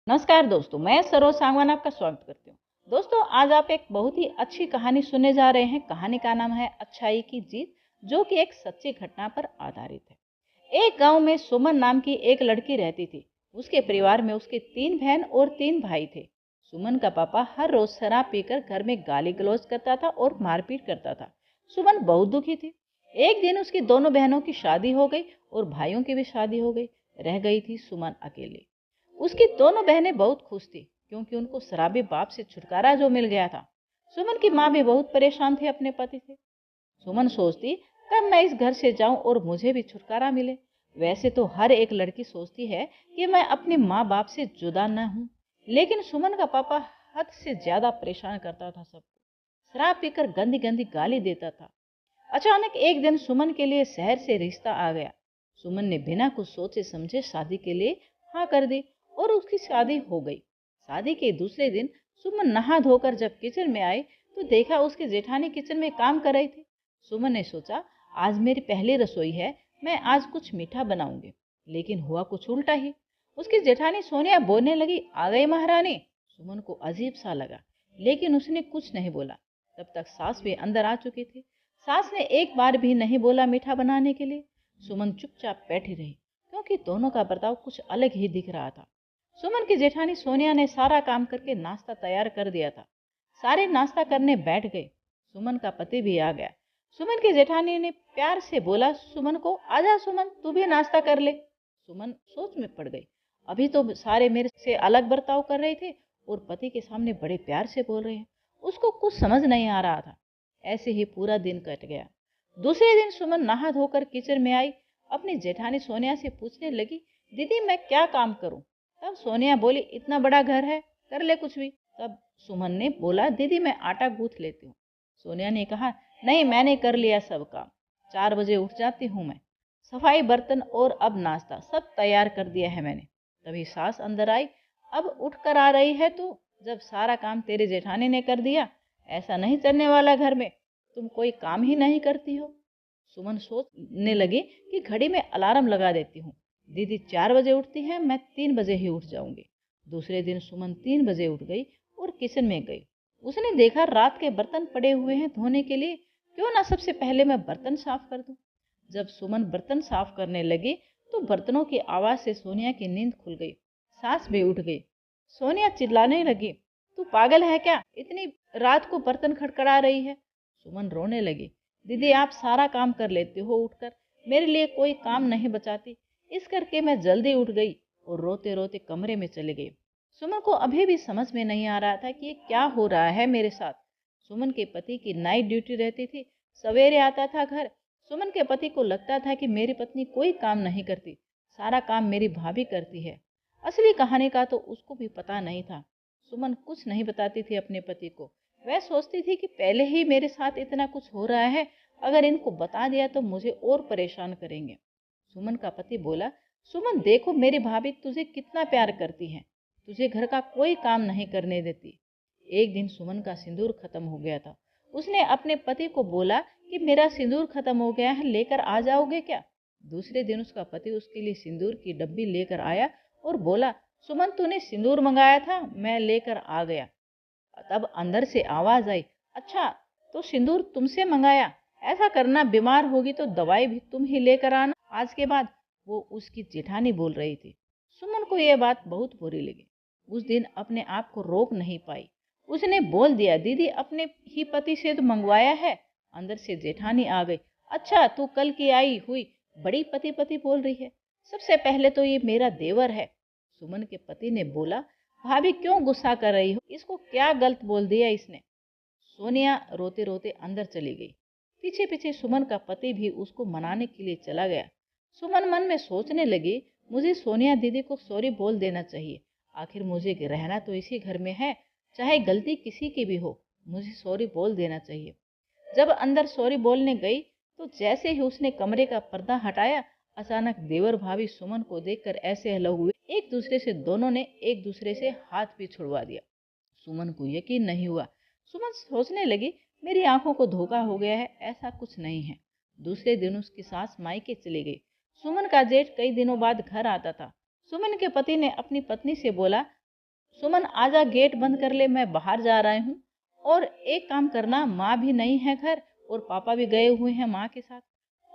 नमस्कार दोस्तों, मैं सरोज सांगवान आपका स्वागत करती हूँ। दोस्तों, आज आप एक बहुत ही अच्छी कहानी सुनने जा रहे हैं। कहानी का नाम है अच्छाई की जीत, जो कि एक सच्ची घटना पर आधारित है। एक गांव में सुमन नाम की एक लड़की रहती थी। उसके परिवार में उसके 3 बहन और 3 भाई थे। सुमन का पापा हर रोज शराब पीकर घर में गाली गलौज करता था और मारपीट करता था। सुमन बहुत दुखी थी। एक दिन उसकी दोनों बहनों की शादी हो गई और भाइयों की भी शादी हो गई। रह गई थी सुमन अकेली। उसकी दोनों बहनें बहुत खुश थी, क्योंकि उनको शराबी बाप से छुटकारा जो मिल गया था। सुमन की माँ भी बहुत परेशान थी अपने पति से। सुमन सोचती, कब मैं इस घर से जाऊं और मुझे भी छुटकारा मिले। वैसे तो हर एक लड़की सोचती है कि मैं अपने माँ बाप से जुदा न हूं, लेकिन सुमन का पापा हद से ज्यादा परेशान करता था सबको। शराब पीकर गंदी गंदी गाली देता था। अचानक एक दिन सुमन के लिए शहर से रिश्ता आ गया। सुमन ने बिना कुछ सोचे समझे शादी के लिए हाँ कर दी और उसकी शादी हो गई। शादी के दूसरे दिन सुमन नहा धोकर जब किचन में आई तो देखा उसकी जेठानी किचन में काम कर रही थी। सुमन ने सोचा, आज मेरी पहली रसोई है, मैं आज कुछ मीठा बनाऊंगी। लेकिन हुआ कुछ उल्टा ही। उसकी जेठानी सोनिया बोलने लगी, आ गई महारानी। सुमन को अजीब सा लगा, लेकिन उसने कुछ नहीं बोला। तब तक सास भी अंदर आ चुकी थी। सास ने एक बार भी नहीं बोला मीठा बनाने के लिए। सुमन चुपचाप बैठी रही, क्योंकि दोनों का बर्ताव कुछ अलग ही दिख रहा था। सुमन की जेठानी सोनिया ने सारा काम करके नाश्ता तैयार कर दिया था। सारे नाश्ता करने बैठ गए। सुमन का पति भी आ गया। सुमन की जेठानी ने प्यार से बोला सुमन को, आजा सुमन, तू भी नाश्ता कर ले। सुमन सोच में पड़ गई। अभी तो सारे मेरे से अलग बर्ताव कर रहे थे और पति के सामने बड़े प्यार से बोल रहे हैं। उसको कुछ समझ नहीं आ रहा था। ऐसे ही पूरा दिन कट गया। दूसरे दिन सुमन नहा धोकर किचन में आई। अपनी जेठानी सोनिया से पूछने लगी, दीदी मैं क्या काम करूं। तब सोनिया बोली, इतना बड़ा घर है, कर ले कुछ भी। तब सुमन ने बोला, दीदी मैं आटा गूंथ लेती हूँ। सोनिया ने कहा, नहीं मैंने कर लिया सब काम। 4 बजे उठ जाती हूँ मैं। सफाई बर्तन और अब नाश्ता सब तैयार कर दिया है मैंने। तभी सास अंदर आई। अब उठ कर आ रही है तू, जब सारा काम तेरी जेठानी ने कर दिया। ऐसा नहीं चलने वाला घर में, तुम कोई काम ही नहीं करती हो। सुमन सोचने लगी कि घड़ी में अलार्म लगा देती हूँ। दीदी 4 बजे उठती है, मैं 3 बजे ही उठ जाऊंगी। दूसरे दिन सुमन 3 बजे उठ गई और किचन में गई। उसने देखा रात के बर्तन पड़े हुए हैं धोने के लिए। क्यों ना सबसे पहले मैं बर्तन साफ कर दूं। जब सुमन बर्तन साफ करने लगी तो बर्तनों की आवाज से सोनिया की नींद खुल गई। सास भी उठ गई। सोनिया चिल्लाने लगी, तू पागल है क्या, इतनी रात को बर्तन खड़खड़ा रही है। सुमन रोने लगी, दीदी आप सारा काम कर लेते हो उठकर, मेरे लिए कोई काम नहीं बचाती। इस करके मैं जल्दी उठ गई और रोते रोते कमरे में चली गई। सुमन को अभी भी समझ में नहीं आ रहा था कि ये क्या हो रहा है मेरे साथ। सुमन के पति की नाइट ड्यूटी रहती थी। सवेरे आता था घर। सुमन के पति को लगता था कि मेरी पत्नी कोई काम नहीं करती, सारा काम मेरी भाभी करती है। असली कहानी का तो उसको भी पता नहीं था। सुमन कुछ नहीं बताती थी अपने पति को। वह सोचती थी कि पहले ही मेरे साथ इतना कुछ हो रहा है, अगर इनको बता दिया तो मुझे और परेशान करेंगे। सुमन का पति बोला, सुमन देखो मेरी भाभी तुझे कितना प्यार करती है, तुझे घर का कोई काम नहीं करने देती। एक दिन सुमन का सिंदूर खत्म हो गया था। उसने अपने पति को बोला कि मेरा सिंदूर खत्म हो गया है, लेकर आ जाओगे क्या। दूसरे दिन उसका पति उसके लिए सिंदूर की डब्बी लेकर आया और बोला, सुमन तूने सिंदूर मंगाया था, मैं लेकर आ गया। तब अंदर से आवाज आई, अच्छा तो सिंदूर तुमसे मंगाया, ऐसा करना बीमार होगी तो दवाई भी तुम ही लेकर आना आज के बाद। वो उसकी जेठानी बोल रही थी। सुमन को यह बात बहुत बुरी लगी। उस दिन अपने आप को रोक नहीं पाई। उसने बोल दिया, दीदी अपने ही पति से तो मंगवाया है। अंदर से जेठानी आ गई, अच्छा तू कल की आई हुई बड़ी पति पति बोल रही है। सबसे पहले तो ये मेरा देवर है। सुमन के पति ने बोला, भाभी क्यों गुस्सा कर रही हो, इसको क्या गलत बोल दिया इसने। सोनिया रोते रोते अंदर चली गई। पीछे पीछे सुमन का पति भी उसको मनाने के लिए चला गया। सुमन मन में सोचने लगी, मुझे सोनिया दीदी को सॉरी बोल देना चाहिए। आखिर मुझे रहना तो इसी घर में है, चाहे गलती किसी की भी हो, मुझे सॉरी बोल देना चाहिए। जब अंदर सॉरी बोलने गई तो जैसे ही उसने कमरे का पर्दा हटाया, अचानक देवर भाभी सुमन को देखकर ऐसे अलग हुए, एक दूसरे से दोनों ने एक दूसरे से हाथ भी छुड़वा दिया। सुमन को यकीन नहीं हुआ। सुमन सोचने लगी, मेरी आंखों को धोखा हो गया है, ऐसा कुछ नहीं है। दूसरे दिन उसकी सास मायके चली गई। सुमन का जेठ कई दिनों बाद घर आता था। सुमन के पति ने अपनी पत्नी से बोला, सुमन आजा, गेट बंद कर ले, मैं बाहर जा रहा हूँ। और एक काम करना, माँ भी नहीं है घर और पापा भी गए हुए हैं माँ के साथ।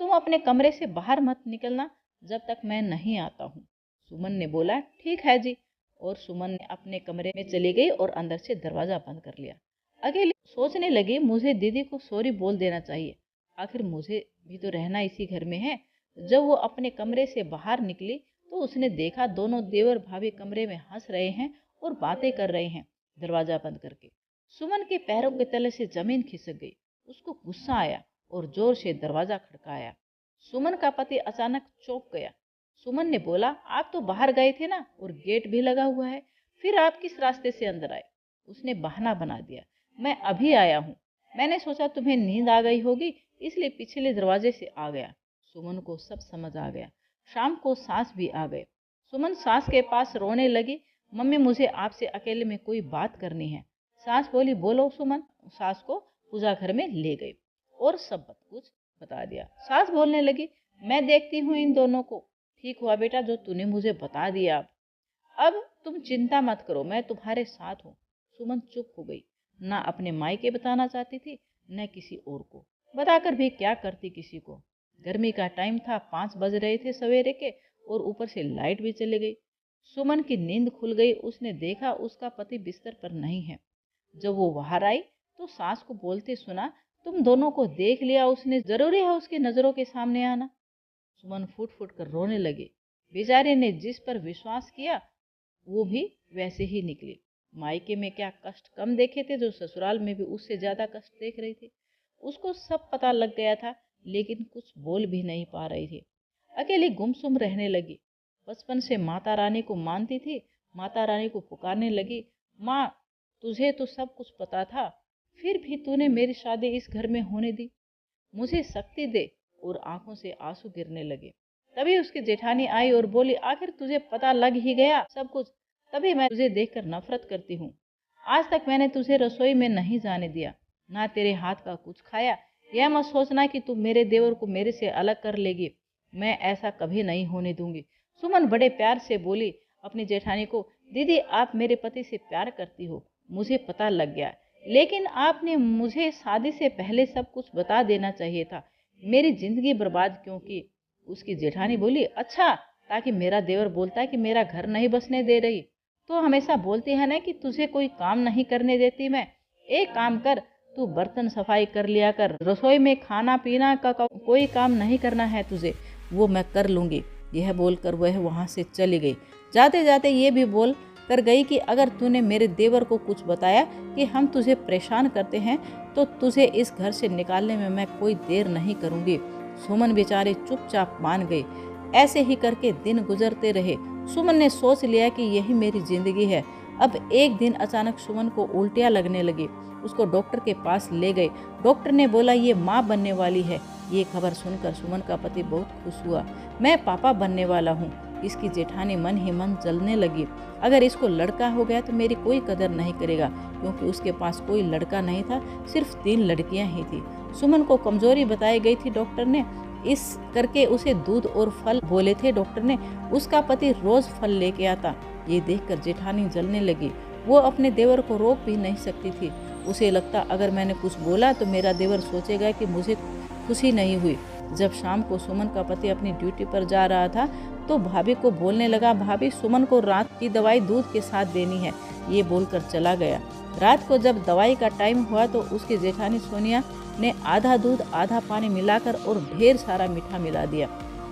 तुम अपने कमरे से बाहर मत निकलना जब तक मैं नहीं आता हूँ। सुमन ने बोला ठीक है जी। और सुमन ने अपने कमरे में चली गई और अंदर से दरवाजा बंद कर लिया। अकेली सोचने लगी, मुझे दीदी को सॉरी बोल देना चाहिए, आखिर मुझे भी तो रहना इसी घर में है। जब वो अपने कमरे से बाहर निकली तो उसने देखा दोनों देवर भाभी कमरे में हंस रहे हैं और बातें कर रहे हैं दरवाजा बंद करके। सुमन के पैरों के तले से जमीन खिसक गई। उसको गुस्सा आया और जोर से दरवाजा खड़काया। सुमन का पति अचानक चौंक गया। सुमन ने बोला आप तो बाहर गए थे ना, और गेट भी लगा हुआ है, फिर आप किस रास्ते से अंदर आए? उसने बहाना बना दिया, मैं अभी आया हूँ, मैंने सोचा तुम्हें नींद आ गई होगी इसलिए पिछले दरवाजे से आ गया। सुमन को सब समझ आ गया। शाम को सास भी आ गए। सुमन सास के पास रोने लगी, मम्मी मुझे आपसे अकेले में कोई बात करनी है। सास बोली बोलो सुमन। सास को पूजा घर में ले गई और सब कुछ बता दिया। सास बोलने लगी मैं देखती हूँ इन दोनों को। ठीक हुआ बेटा जो तूने मुझे बता दिया। अब तुम चिंता मत करो, मैं तुम्हारे साथ हूँ। सुमन चुप हो गई। ना अपने मायके बताना चाहती थी न किसी और को। बताकर भी क्या करती किसी को। गर्मी का टाइम था, 5 बज रहे थे सवेरे के, और ऊपर से लाइट भी चली गई। सुमन की नींद खुल गई। उसने देखा उसका पति बिस्तर पर नहीं है। जब वो बाहर आई तो सास को बोलते सुना तुम दोनों को देख लिया उसने, जरूरी है उसकी नजरों के सामने आना। सुमन फूट फूट कर रोने लगी। बेचारे ने जिस पर विश्वास किया वो भी वैसे ही निकली। मायके में क्या कष्ट कम देखे थे जो ससुराल में भी उससे ज्यादा कष्ट देख रही थी। उसको सब पता लग गया था लेकिन कुछ बोल भी नहीं पा रही थी। अकेली गुमसुम रहने लगी। बचपन से माता रानी को मानती थी। माता रानी को पुकारने लगी, माँ तुझे तो सब कुछ पता था, फिर भी तूने मेरी शादी इस घर में होने दी, मुझे शक्ति दे। और आंखों से आंसू गिरने लगे। तभी उसकी जेठानी आई और बोली आखिर तुझे पता लग ही गया सब कुछ, तभी मैं तुझे देखकर नफरत करती हूँ। आज तक मैंने तुझे रसोई में नहीं जाने दिया, ना तेरे हाथ का कुछ खाया। यह मत सोचना कि तू मेरे देवर को मेरे से अलग कर लेगी, मैं ऐसा कभी नहीं होने दूंगी। सुमन बड़े प्यार से बोली अपनी जेठानी को, दीदी आप मेरे पति से प्यार करती हो, मुझे पता लग गया, लेकिन आपने मुझे शादी से पहले सब कुछ बता देना चाहिए था, मेरी जिंदगी बर्बाद क्यों की। उसकी जेठानी बोली अच्छा, ताकि मेरा देवर बोलता है कि मेरा घर नहीं बसने दे रही, तो हमेशा बोलती है ना कि तुझे कोई काम नहीं करने देती मैं। एक काम कर, तू बर्तन सफाई कर लिया कर, रसोई में खाना पीना का कोई काम नहीं करना है तुझे, वो मैं कर लूंगी। यह बोलकर वह वहां से चली गई। जाते जाते ये भी बोल कर गई कि अगर तूने मेरे देवर को कुछ बताया कि हम तुझे परेशान करते हैं तो तुझे इस घर से निकालने में मैं कोई देर नहीं करूंगी। सुमन बेचारे चुपचाप मान गए। ऐसे ही करके दिन गुजरते रहे। सुमन ने सोच लिया कि यही मेरी जिंदगी है। अब एक दिन अचानक सुमन को उल्टियाँ लगने लगी। उसको डॉक्टर के पास ले गए। डॉक्टर ने बोला ये माँ बनने वाली है। ये खबर सुनकर सुमन का पति बहुत खुश हुआ। मैं पापा बनने वाला हूँ। इसकी जेठानी मन ही मन जलने लगी। अगर इसको लड़का हो गया तो मेरी कोई कदर नहीं करेगा, क्योंकि उसके पास कोई लड़का नहीं था, सिर्फ 3 लड़कियां ही थी। सुमन को कमजोरी बताई गई थी डॉक्टर ने, इस करके उसे दूध और फल बोले थे डॉक्टर ने। उसका पति रोज फल लेके आता। ये देखकर जेठानी जलने लगी। वो अपने देवर को रोक भी नहीं सकती थी। उसे लगता अगर मैंने कुछ बोला तो मेरा देवर सोचेगा कि मुझे खुशी नहीं हुई। जब शाम को सुमन का पति अपनी ड्यूटी पर जा रहा था तो भाभी को बोलने लगा, भाभी सुमन को रात की दवाई दूध के साथ देनी है। ये बोलकर चला गया। रात को जब दवाई का टाइम हुआ तो उसकी जेठानी सोनिया ने आधा दूध आधा पानी मिलाकर और ढेर सारा मीठा मिला दिया।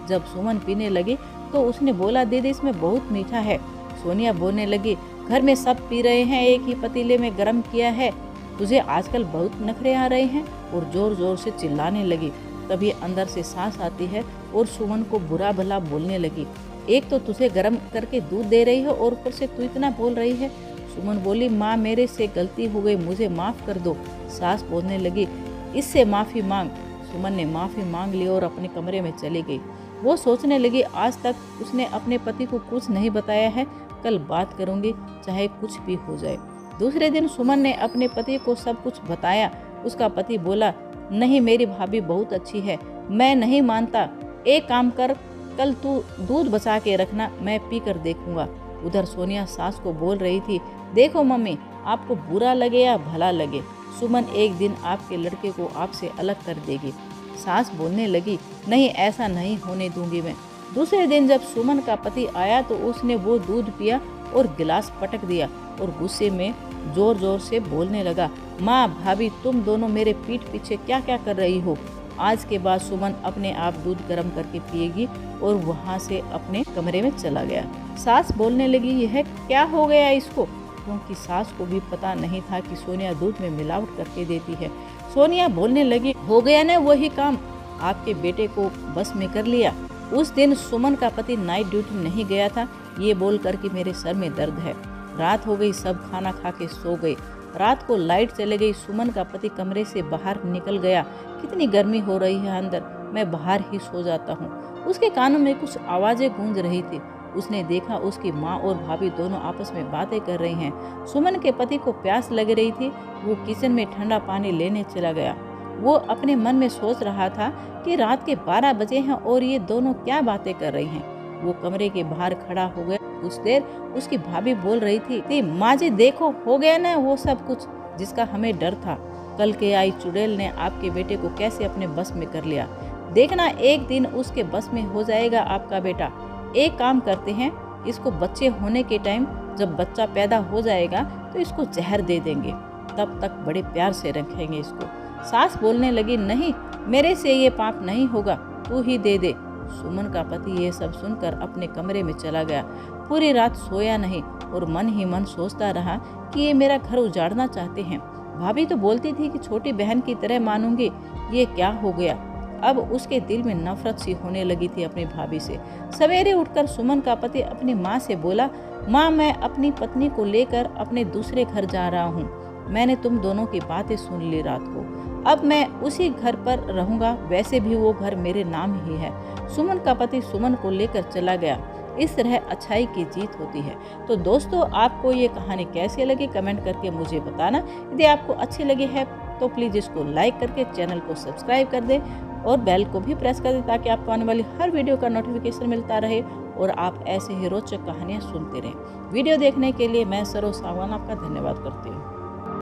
जब सुमन पीने लगी तो उसने बोला दीदी इसमें बहुत मीठा है। सोनिया बोलने लगी घर में सब पी रहे हैं, एक ही पतीले में गर्म किया है, तुझे आजकल बहुत नखरे आ रहे हैं, और जोर जोर से चिल्लाने लगी। तभी अंदर से सांस आती है और सुमन को बुरा भला बोलने लगी, एक तो तुझे गर्म करके दूध दे रही हो और ऊपर से तू इतना बोल रही है। सुमन बोली माँ मेरे से गलती हो गई, मुझे माफ कर दो। सास बोलने लगी इससे माफी मांग। सुमन ने माफी मांग ली और अपने कमरे में चली गई। वो सोचने लगी आज तक उसने अपने पति को कुछ नहीं बताया है, कल बात करूंगी चाहे कुछ भी हो जाए। दूसरे दिन सुमन ने अपने पति को सब कुछ बताया। उसका पति बोला नहीं मेरी भाभी बहुत अच्छी है, मैं नहीं मानता, एक काम कर कल तू दूध बचा के रखना, मैं पी कर देखूंगा। उधर सोनिया सास को बोल रही थी, देखो मम्मी, आपको बुरा लगे या भला लगे, सुमन एक दिन आपके लड़के को आपसे अलग कर देगी। सास बोलने लगी, नहीं, ऐसा नहीं होने दूंगी मैं। दूसरे दिन जब सुमन का पति आया तो उसने वो दूध पिया और गिलास पटक दिया और गुस्से में जोर जोर से बोलने लगा, माँ, भाभी, तुम दोनों मेरे पीठ पीछे क्या क्या कर रही हो। आज के बाद सुमन अपने आप दूध गर्म करके पिएगी और वहाँ से अपने कमरे में चला गया। सास बोलने लगी, यह क्या हो गया इसको, क्योंकि सास को भी पता नहीं था कि सोनिया दूध में मिलावट करके देती है। सोनिया बोलने लगी, हो गया ना वही काम, आपके बेटे को बस में कर लिया। उस दिन सुमन का पति नाइट ड्यूटी नहीं गया था, ये बोल कर कि मेरे सर में दर्द है। रात हो गई, सब खाना खा के सो गए। रात को लाइट चले गई, सुमन का पति कमरे से बाहर निकल गया। कितनी गर्मी हो रही है अंदर, मैं बाहर ही सो जाता हूँ। उसके कानों में कुछ आवाजें गूंज रही थी। उसने देखा उसकी माँ और भाभी दोनों आपस में बातें कर रही हैं। सुमन के पति को प्यास लग रही थी, वो किचन में ठंडा पानी लेने चला गया। वो अपने मन में सोच रहा था कि रात के 12 बजे हैं और ये दोनों क्या बातें कर रही हैं। वो कमरे के बाहर खड़ा हो गया। कुछ देर उसकी भाभी बोल रही थी, माँ जी देखो, हो गया ना वो सब कुछ जिसका हमें डर था। कल के आई चुड़ैल ने आपके बेटे को कैसे अपने बस में कर लिया। देखना, एक दिन उसके बस में हो जाएगा आपका बेटा। एक काम करते हैं, इसको बच्चे होने के टाइम जब बच्चा पैदा हो जाएगा तो इसको जहर दे देंगे, तब तक बड़े प्यार से रखेंगे इसको। सास बोलने लगी, नहीं, मेरे से ये पाप नहीं होगा, तू ही दे दे। सुमन का पति ये सब सुनकर अपने कमरे में चला गया। पूरी रात सोया नहीं और मन ही मन सोचता रहा कि ये मेरा घर उजाड़ना चाहते हैं। भाभी तो बोलती थी कि छोटी बहन की तरह मानूंगी, ये क्या हो गया। अब उसके दिल में नफरत सी होने लगी थी अपनी भाभी से। सवेरे उठकर सुमन का पति अपनी माँ से बोला, माँ, मैं अपनी पत्नी को लेकर अपने दूसरे घर जा रहा हूँ। मैंने तुम दोनों की बातें सुन ली रात को, अब मैं उसी घर पर रहूंगा, वैसे भी वो घर मेरे नाम ही है। सुमन का पति सुमन को लेकर चला गया। इस तरह अच्छाई की जीत होती है। तो दोस्तों, आपको ये कहानी कैसी लगी कमेंट करके मुझे बताना। यदि आपको अच्छी लगी है तो प्लीज़ इसको लाइक करके चैनल को सब्सक्राइब कर दें और बेल को भी प्रेस कर दें ताकि आपको आने वाली हर वीडियो का नोटिफिकेशन मिलता रहे और आप ऐसे ही रोचक कहानियाँ सुनते रहें। वीडियो देखने के लिए मैं सरोज सागवान आपका धन्यवाद करती हूँ।